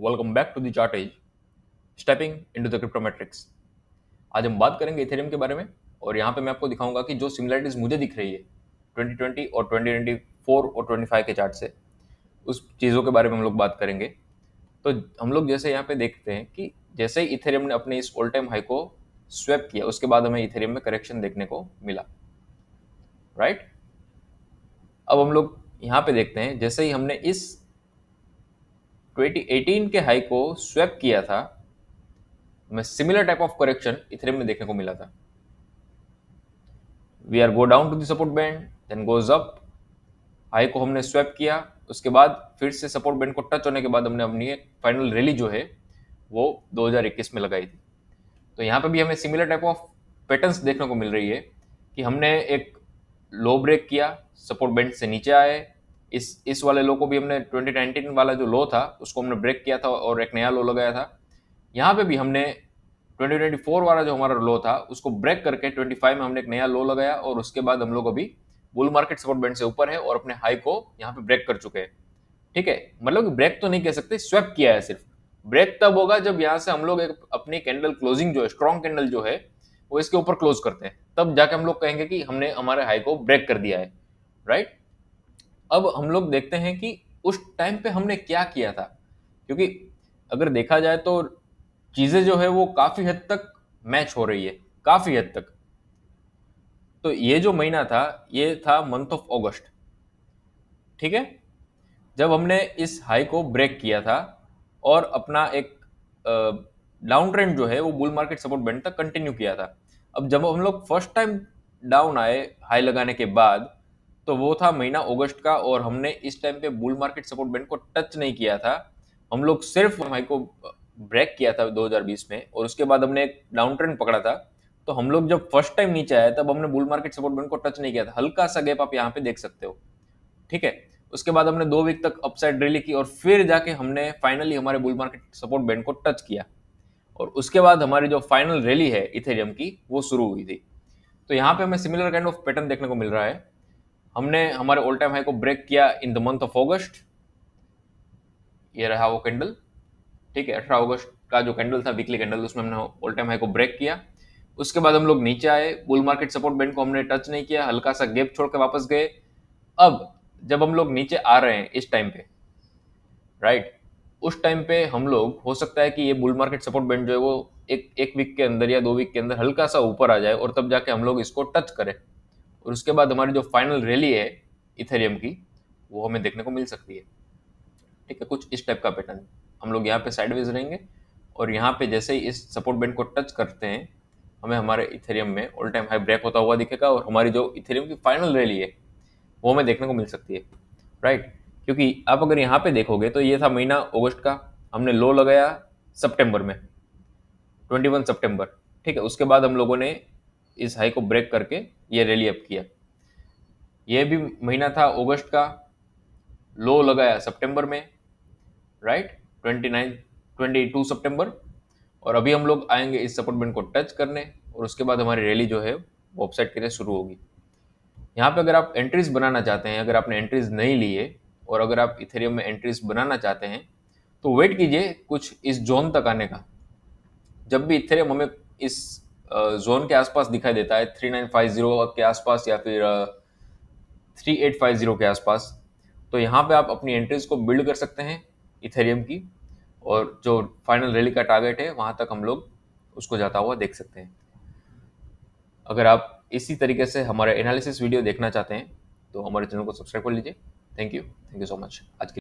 Welcome back to the chart edge stepping into the crypto matrix. आज हम बात करेंगे इथेरियम के बारे में और यहाँ पे मैं आपको दिखाऊंगा कि जो सिमिलरिटीज मुझे दिख रही है 2020 और 2024 और 25 के चार्ट से, उस चीज़ों के बारे में हम लोग बात करेंगे। तो हम लोग जैसे यहाँ पे देखते हैं कि जैसे ही इथेरियम ने अपने इस ऑल टाइम हाई को स्वैप किया, उसके बाद हमें इथेरियम में करेक्शन देखने को मिला, राइट। अब हम लोग यहाँ पे देखते हैं जैसे ही हमने इस 2018 के हाई को स्वैप किया था, हमें similar type of correction Ethereum में देखने को मिला था। We are go down to the support band, then goes up. High को हमने स्वैप किया, उसके बाद फिर से सपोर्ट बैंड को टच होने के बाद हमने अपनी एक फाइनल रैली जो है वो 2021 में लगाई थी। तो यहाँ पे भी हमें सिमिलर टाइप ऑफ पैटर्न्स देखने को मिल रही है कि हमने एक लो ब्रेक किया, सपोर्ट बैंड से नीचे आए। इस वाले लो को भी हमने 2019 वाला जो लो था उसको हमने ब्रेक किया था और एक नया लो लगाया था। यहाँ पे भी हमने 2024 वाला जो हमारा लो था उसको ब्रेक करके 25 में हमने एक नया लो लगाया और उसके बाद हम लोग अभी बुल मार्केट सपोर्ट बैंड से ऊपर है और अपने हाई को यहाँ पे ब्रेक कर चुके हैं। ठीक है, मतलब ब्रेक तो नहीं कह सकते, स्वैप किया है। सिर्फ ब्रेक तब होगा जब यहाँ से हम लोग एक अपनी कैंडल क्लोजिंग जो है, स्ट्रॉन्ग कैंडल जो है वो इसके ऊपर क्लोज करते हैं, तब जाके हम लोग कहेंगे कि हमने हमारे हाई को ब्रेक कर दिया है, राइट। अब हम लोग देखते हैं कि उस टाइम पे हमने क्या किया था, क्योंकि अगर देखा जाए तो चीजें जो है वो काफी हद तक मैच हो रही है, काफी हद तक। तो ये जो महीना था ये था मंथ ऑफ अगस्त, ठीक है, जब हमने इस हाई को ब्रेक किया था और अपना एक डाउन ट्रेंड जो है वो बुल मार्केट सपोर्ट बैंड तक कंटिन्यू किया था। अब जब हम लोग फर्स्ट टाइम डाउन आए हाई लगाने के बाद, तो वो था महीना अगस्त का और हमने इस टाइम पे बुल मार्केट सपोर्ट बैंड को टच नहीं किया था। हम लोग सिर्फ हाई को ब्रेक किया था 2020 में और उसके बाद हमने एक डाउन ट्रेंड पकड़ा था। तो हम लोग जब फर्स्ट टाइम नीचे आए तब हमने बुल मार्केट सपोर्ट बैंड को टच नहीं किया था, हल्का सा गैप आप यहाँ पे देख सकते हो, ठीक है। उसके बाद हमने 2 वीक तक अपसाइड रैली की और फिर जाके हमने फाइनली हमारे बुल मार्केट सपोर्ट बैंड को टच किया और उसके बाद हमारी जो फाइनल रैली है इथेरियम की वो शुरू हुई थी। तो यहाँ पे हमें सिमिलर काइंड ऑफ पैटर्न देखने को मिल रहा है। हमने हमारे ऑल टाइम हाई को ब्रेक किया इन द मंथ ऑफ अगस्त, ये रहा वो कैंडल, ठीक है। 18 अगस्त का जो कैंडल था वीकली कैंडल, उसमें हमने ऑल टाइम हाई को ब्रेक किया। उसके बाद हम लोग नीचे आए, बुल मार्केट सपोर्ट बैंड को हमने टच नहीं किया, हल्का सा गैप छोड़ के वापस गए। अब जब हम लोग नीचे आ रहे हैं इस टाइम पे, राइट, उस टाइम पे हम लोग हो सकता है कि ये बुल मार्केट सपोर्ट बैंड जो है वो एक वीक के अंदर या 2 वीक के अंदर हल्का सा ऊपर आ जाए और तब जाके हम लोग इसको टच करें और उसके बाद हमारी जो फाइनल रैली है इथेरियम की वो हमें देखने को मिल सकती है, ठीक है। कुछ इस टाइप का पैटर्न हम लोग यहाँ पे साइडवेज रहेंगे और यहाँ पे जैसे ही इस सपोर्ट बैंड को टच करते हैं हमें हमारे इथेरियम में ऑल टाइम हाई ब्रेक होता हुआ दिखेगा और हमारी जो इथेरियम की फाइनल रैली है वो हमें देखने को मिल सकती है, राइट। क्योंकि आप अगर यहाँ पे देखोगे तो ये था महीना अगस्त का, हमने लो लगाया सितंबर में, 21 सितंबर, ठीक है। उसके बाद हम लोगों ने इस हाई को ब्रेक करके ये रैली अप किया। ये भी महीना था अगस्त का, लो लगाया सितंबर में, राइट, 22 सितंबर। और अभी हम लोग आएंगे इस सपोर्ट बैंड को टच करने और उसके बाद हमारी रैली जो है वो अपसाइड के लिए शुरू होगी। यहाँ पे अगर आप एंट्रीज बनाना चाहते हैं, अगर आपने एंट्रीज नहीं ली है और अगर आप इथेरियम में एंट्रीज बनाना चाहते हैं तो वेट कीजिए कुछ इस जोन तक आने का। जब भी इथेरियम हमें इस जोन के आसपास दिखाई देता है 3950 के आसपास या फिर 3850 के आसपास, तो यहाँ पे आप अपनी एंट्रीज को बिल्ड कर सकते हैं इथेरियम की और जो फाइनल रैली का टारगेट है वहाँ तक हम लोग उसको जाता हुआ देख सकते हैं। अगर आप इसी तरीके से हमारे एनालिसिस वीडियो देखना चाहते हैं तो हमारे चैनल को सब्सक्राइब कर लीजिए। Thank you so much. आज के